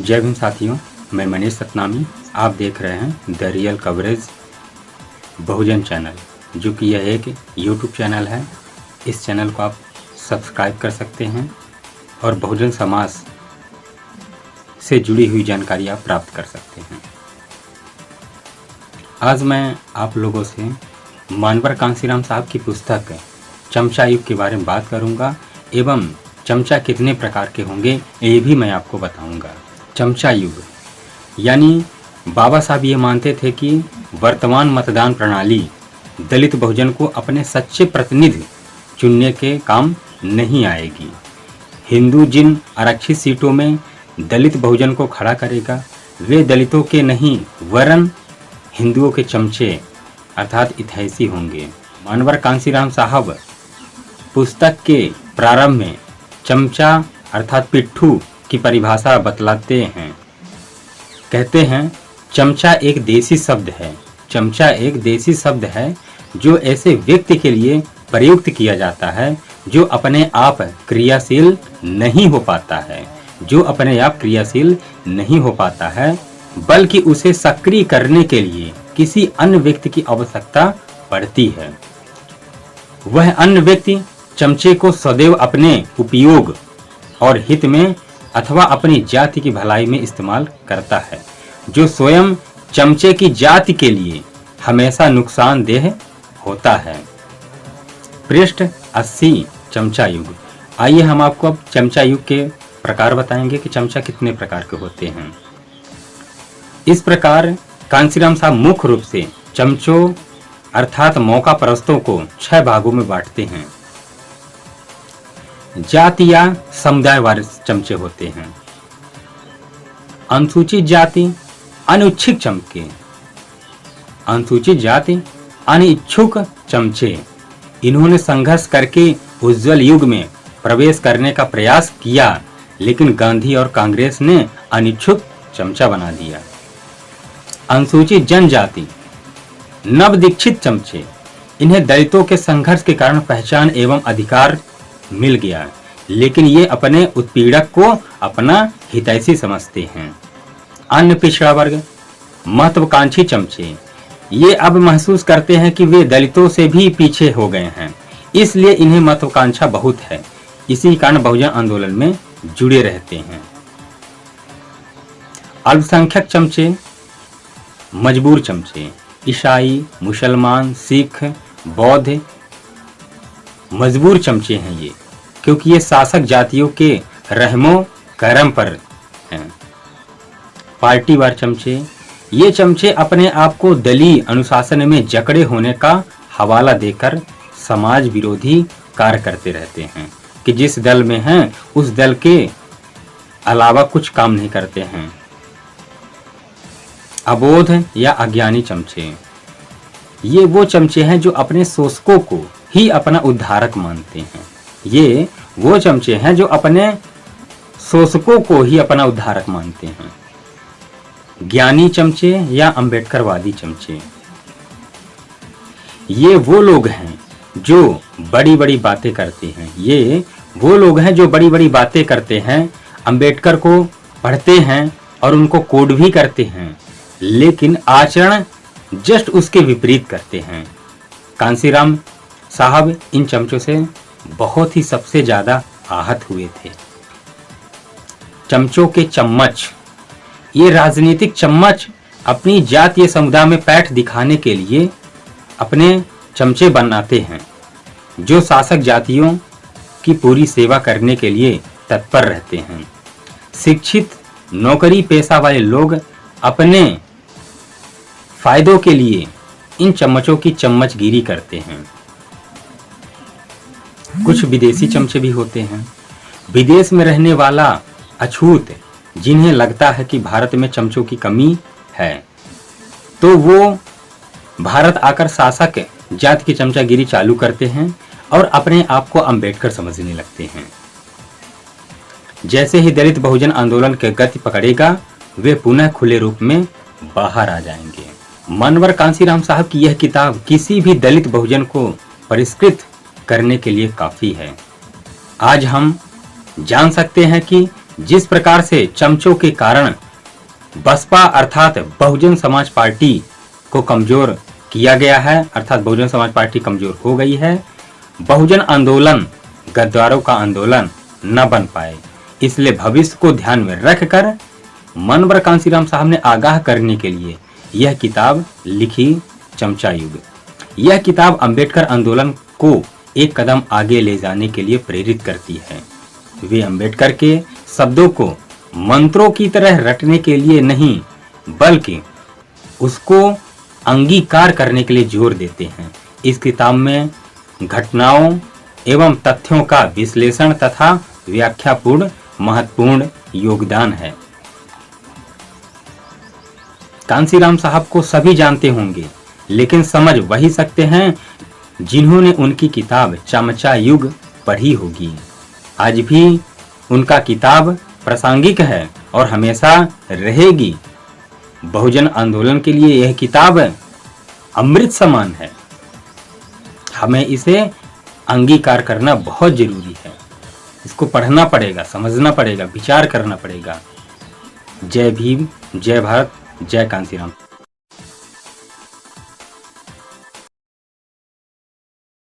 जय भीम साथियों, मैं मनीष सतनामी। आप देख रहे हैं the real coverage Bahujan channel, जो कि यह एक यूट्यूब चैनल है। इस चैनल को आप सब्सक्राइब कर सकते हैं और बहुजन समाज से जुड़ी हुई जानकारी आप प्राप्त कर सकते हैं। आज मैं आप लोगों से मानवर कांसीराम साहब की पुस्तक चमचा युग के बारे में बात करूंगा एवं चमचा कितने प्रकार के होंगे ये भी मैं आपको बताऊंगा। चमचा युग यानी बाबा साहब ये मानते थे कि वर्तमान मतदान प्रणाली दलित बहुजन को अपने सच्चे प्रतिनिधि चुनने के काम नहीं आएगी। हिंदू जिन आरक्षित सीटों में दलित बहुजन को खड़ा करेगा वे दलितों के नहीं वरन हिंदुओं के चमचे अर्थात हितैषी होंगे। मानवर कांसीराम साहब पुस्तक के प्रारंभ में चमचा अर्थात पिट्ठू की परिभाषा बतलाते हैं। कहते हैं चमचा एक देसी शब्द है। चमचा एक देसी शब्द है जो ऐसे व्यक्ति के लिए प्रयुक्त किया जाता है जो अपने आप क्रियाशील नहीं हो पाता है, बल्कि उसे सक्रिय करने के लिए किसी अन्य व्यक्ति की आवश्यकता पड़ती है। वह अन्य व्यक्ति चमचे को सदैव अपने उपयोग और हित में अथवा अपनी जाति की भलाई में इस्तेमाल करता है, जो स्वयं चमचे की जाति के लिए हमेशा नुकसानदेह होता है। पृष्ठ 80 चमचा युग। आइए हम आपको अब चमचा युग के प्रकार बताएंगे कि चमचा कितने प्रकार के होते हैं। इस प्रकार कांसीराम साहब मुख्य रूप से चमचों अर्थात मौका परस्तों को 6 भागों में बांटते हैं। जाति या समुदाय वाले चमचे होते हैं। अनुसूचित जाति अनिच्छुक चमचे, अनुसूचित जाति अनिच्छुक चमचे। इन्होंने संघर्ष करके उज्जवल युग में प्रवेश करने का प्रयास किया, लेकिन गांधी और कांग्रेस ने अनिच्छुक चमचा बना दिया। अनुसूचित जनजाति नवदीक्षित चमचे। इन्हें दलितों के संघर्ष के कारण पहचान एवं अधिकार मिल गया, लेकिन ये अपने उत्पीड़क को अपना हितैषी समझते हैं। अन्य पिछड़ा वर्ग महत्वाकांक्षी चमचे। ये अब महसूस करते हैं कि वे दलितों से भी पीछे हो गए हैं, इसलिए इन्हें महत्वाकांक्षा बहुत है। इसी कारण बहुजन आंदोलन में जुड़े रहते हैं। अल्पसंख्यक चमचे मजबूर चमचे। ईसाई, मुसलमान, सिख, बौद्ध मजबूर चमचे हैं ये, क्योंकि ये शासक जातियों के रहमो करम पर हैं। पार्टीवार चमचे। ये चमचे अपने आप को दलीय अनुशासन में जकड़े होने का हवाला देकर समाज विरोधी कार्य करते रहते हैं कि जिस दल में हैं उस दल के अलावा कुछ काम नहीं करते हैं। अबोध या अज्ञानी चमचे। ये वो चमचे हैं जो अपने शोषकों को ही अपना उद्धारक मानते हैं। ये वो चमचे हैं जो अपने शोषकों को ही अपना उद्धारक मानते हैं। ज्ञानी चमचे या अंबेडकरवादी चमचे। ये वो लोग हैं जो बड़ी बड़ी बातें करते हैं। अंबेडकर को पढ़ते हैं और उनको कोड भी करते हैं, लेकिन आचरण जस्ट उसके विपरीत करते हैं। कांसीराम साहब इन चमचों से बहुत ही सबसे ज्यादा आहत हुए थे। चमचों के चम्मच। ये राजनीतिक चम्मच अपनी जातीय समुदाय में पैठ दिखाने के लिए अपने चमचे बनाते हैं, जो शासक जातियों की पूरी सेवा करने के लिए तत्पर रहते हैं। शिक्षित नौकरी पेशा वाले लोग अपने फायदों के लिए इन चम्मचों की चम्मचगिरी करते हैं। कुछ विदेशी चमचे भी होते हैं। विदेश में रहने वाला अछूत जिन्हें लगता है कि भारत में चमचों की कमी है, तो वो भारत आकर शासक जाति की चमचागिरी चालू करते हैं और अपने आप को अंबेडकर समझने लगते हैं। जैसे ही दलित बहुजन आंदोलन के गति पकड़ेगा, वे पुनः खुले रूप में बाहर आ जाएंगे। मानवर कांसीराम साहब की यह किताब किसी भी दलित बहुजन को परिष्कृत करने के लिए काफी है। आज हम जान सकते हैं कि जिस प्रकार से चमचों के कारण बसपा अर्थात बहुजन समाज पार्टी को कमजोर किया गया है, अर्थात बहुजन समाज पार्टी कमजोर हो गई है, बहुजन आंदोलन गद्दारों का आंदोलन न बन पाए, इसलिए भविष्य को ध्यान में रखकर मनवर कांसीराम साहब ने आगाह करने के लिए यह किताब लिखी, चमचा युग। यह किताब अंबेडकर आंदोलन को एक कदम आगे ले जाने के लिए प्रेरित करती है। वे अंबेडकर के शब्दों को मंत्रों की तरह रटने के लिए नहीं, बल्कि उसको अंगीकार करने के लिए जोर देते हैं। इस किताब में घटनाओं एवं तथ्यों का विश्लेषण तथा व्याख्यापूर्ण महत्वपूर्ण योगदान है। कांसीराम साहब को सभी जानते होंगे, लेकिन समझ वही सकते हैं जिन्होंने उनकी किताब चमचा युग पढ़ी होगी। आज भी उनका किताब प्रासंगिक है और हमेशा रहेगी। बहुजन आंदोलन के लिए यह किताब अमृत समान है। हमें इसे अंगीकार करना बहुत जरूरी है। इसको पढ़ना पड़ेगा, समझना पड़ेगा, विचार करना पड़ेगा। जय भीम, जय भारत, जय कांसीराम।